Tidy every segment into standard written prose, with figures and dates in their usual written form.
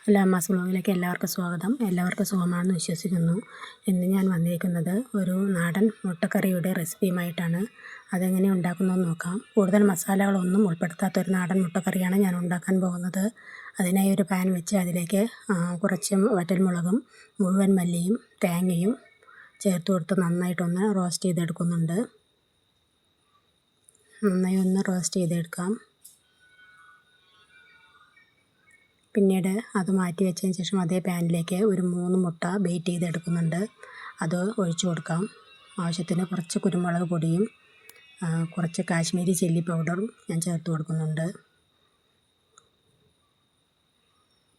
എല്ലാ അമ്മാസ് വ്ലോഗിലേക്ക് എല്ലാവർക്കും സ്വാഗതം. എല്ലാവർക്കും സുഖമാണെന്ന് വിശ്വസിക്കുന്നു. ഇന്ന് ഞാൻ വന്നിരിക്കുന്നത് ഒരു നാടൻ മുട്ടക്കറിയുടെ റെസിപ്പിയുമായിട്ടാണ്. അതെങ്ങനെ ഉണ്ടാക്കുന്നതെന്ന് നോക്കാം. കൂടുതൽ മസാലകളൊന്നും ഉൾപ്പെടുത്താത്തൊരു നാടൻ മുട്ടക്കറിയാണ് ഞാൻ ഉണ്ടാക്കാൻ പോകുന്നത്. അതിനായി ഒരു പാൻ വെച്ച് അതിലേക്ക് കുറച്ച് വറ്റൽമുളകും മുഴുവൻ മല്ലിയും തേങ്ങയും ചേർത്ത് കൊടുത്ത് നന്നായിട്ടൊന്ന് റോസ്റ്റ് ചെയ്തെടുക്കുന്നുണ്ട്. നന്നായി ഒന്ന് റോസ്റ്റ് ചെയ്തെടുക്കാം. പിന്നീട് അത് മാറ്റി വെച്ചതിന് ശേഷം അതേ പാനിലേക്ക് ഒരു 3 മുട്ട ബീറ്റ് ചെയ്തെടുക്കുന്നുണ്ട്. അത് ഒഴിച്ചു കൊടുക്കാം. ആവശ്യത്തിന് കുറച്ച് കുരുമുളക് പൊടിയും കുറച്ച് കാശ്മീരി ചില്ലി പൗഡറും ഞാൻ ചേർത്ത് കൊടുക്കുന്നുണ്ട്.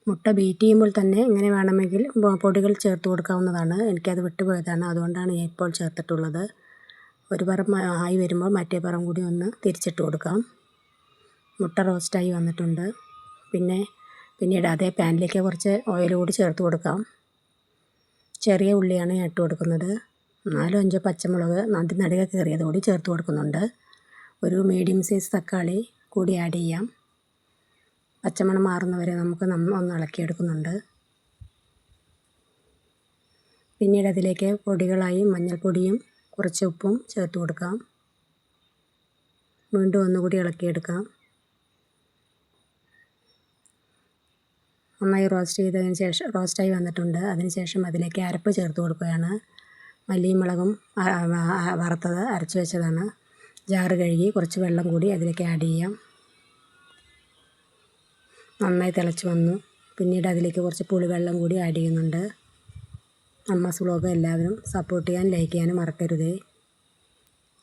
മുട്ട ബീറ്റ് ചെയ്യുമ്പോൾ തന്നെ ഇങ്ങനെ വേണമെങ്കിൽ പൊടികൾ ചേർത്ത് കൊടുക്കാവുന്നതാണ്. എനിക്കത് വിട്ടുപോയതാണ്, അതുകൊണ്ടാണ് ഞാൻ ഇപ്പോൾ ചേർത്തിട്ടുള്ളത്. ഒരു പുറം ആയി വരുമ്പോൾ മറ്റേ പുറം കൂടി ഒന്ന് തിരിച്ചിട്ട് കൊടുക്കാം. മുട്ട റോസ്റ്റായി വന്നിട്ടുണ്ട്. പിന്നീട് അതേ പാനിലേക്ക് കുറച്ച് ഓയിൽ കൂടി ചേർത്ത് കൊടുക്കാം. ചെറിയ ഉള്ളിയാണ് ഞാൻ ഇട്ട് കൊടുക്കുന്നത്. 4-5 പച്ചമുളക് നടുകെ കീറിയത് കൂടി ചേർത്ത് കൊടുക്കുന്നുണ്ട്. ഒരു മീഡിയം സൈസ് തക്കാളി കൂടി ആഡ് ചെയ്യാം. പച്ചമണം മാറുന്നവരെ നമുക്ക് ഒന്ന് ഇളക്കിയെടുക്കുന്നുണ്ട്. പിന്നീട് അതിലേക്ക് പൊടികളായി മഞ്ഞൾപ്പൊടിയും കുറച്ച് ഉപ്പും ചേർത്ത് കൊടുക്കാം. വീണ്ടും ഒന്നുകൂടി ഇളക്കിയെടുക്കാം. നന്നായി റോസ്റ്റായി വന്നിട്ടുണ്ട്. അതിനുശേഷം അതിലേക്ക് അരപ്പ് ചേർത്ത് കൊടുക്കുകയാണ്. മല്ലിയും മുളകും വറുത്തത് അരച്ച് വെച്ചതാണ്. ജാറ് കഴുകി കുറച്ച് വെള്ളം കൂടി അതിലേക്ക് ആഡ് ചെയ്യാം. നന്നായി തിളച്ച് വന്നു. പിന്നീട് അതിലേക്ക് കുറച്ച് പുളിവെള്ളം കൂടി ആഡ് ചെയ്യുന്നുണ്ട്. അമ്മാസ് വ്ലോഗ് എല്ലാവരും സപ്പോർട്ട് ചെയ്യാൻ, ലൈക്ക് ചെയ്യാനും മറക്കരുതേ.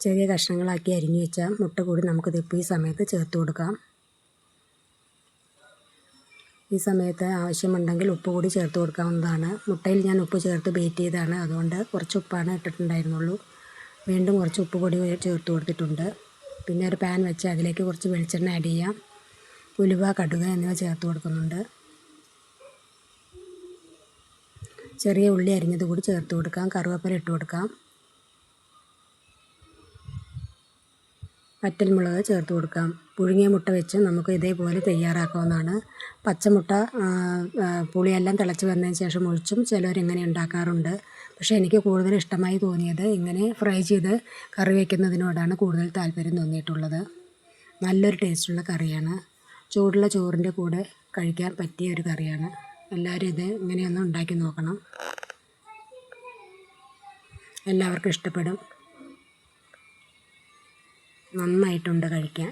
ചെറിയ കഷ്ണങ്ങളാക്കി അരിഞ്ഞു വെച്ച മുട്ട കൂടി നമുക്കിത് ഇപ്പോൾ ഈ സമയത്ത് ചേർത്ത് കൊടുക്കാം. ഈ സമയത്ത് ആവശ്യമുണ്ടെങ്കിൽ ഉപ്പ് കൂടി ചേർത്ത് കൊടുക്കാവുന്നതാണ്. മുട്ടയിൽ ഞാൻ ഉപ്പ് ചേർത്ത് ബീറ്റ് ചെയ്തതാണ്, അതുകൊണ്ട് കുറച്ച് ഉപ്പാണ് ഇട്ടിട്ടുണ്ടായിരുന്നുള്ളൂ. വീണ്ടും കുറച്ച് ഉപ്പ് പൊടി ചേർത്ത് കൊടുത്തിട്ടുണ്ട്. പിന്നെ ഒരു പാൻ വെച്ച് അതിലേക്ക് കുറച്ച് വെളിച്ചെണ്ണ ആഡ് ചെയ്യാം. ഉലുവ, കടുക് എന്നിവ ചേർത്ത് കൊടുക്കുന്നുണ്ട്. ചെറിയ ഉള്ളി അരിഞ്ഞത് കൂടി ചേർത്ത് കൊടുക്കാം. കറുവേപ്പില ഇട്ട് കൊടുക്കാം. വറ്റൽമുളക് ചേർത്ത് കൊടുക്കാം. പുഴുങ്ങിയ മുട്ട വെച്ച് നമുക്ക് ഇതേപോലെ തയ്യാറാക്കാവുന്നതാണ്. പച്ചമുട്ട പുളിയെല്ലാം തിളച്ച് വന്നതിന് ശേഷം ഒഴിച്ചും ചിലരിങ്ങനെ ഉണ്ടാക്കാറുണ്ട്. പക്ഷേ എനിക്ക് കൂടുതൽ ഇഷ്ടമായി തോന്നിയത് ഇങ്ങനെ ഫ്രൈ ചെയ്ത് കറി വയ്ക്കുന്നതിനോടാണ് കൂടുതൽ താല്പര്യം തോന്നിയിട്ടുള്ളത്. നല്ലൊരു ടേസ്റ്റുള്ള കറിയാണ്. ചൂടുള്ള ചോറിൻ്റെ കൂടെ കഴിക്കാൻ പറ്റിയ ഒരു കറിയാണ്. എല്ലാവരും ഇത് ഇങ്ങനെയൊന്ന് ഉണ്ടാക്കി നോക്കണം. എല്ലാവർക്കും ഇഷ്ടപ്പെടും. നന്നായിട്ടുണ്ട് കഴിക്കാൻ.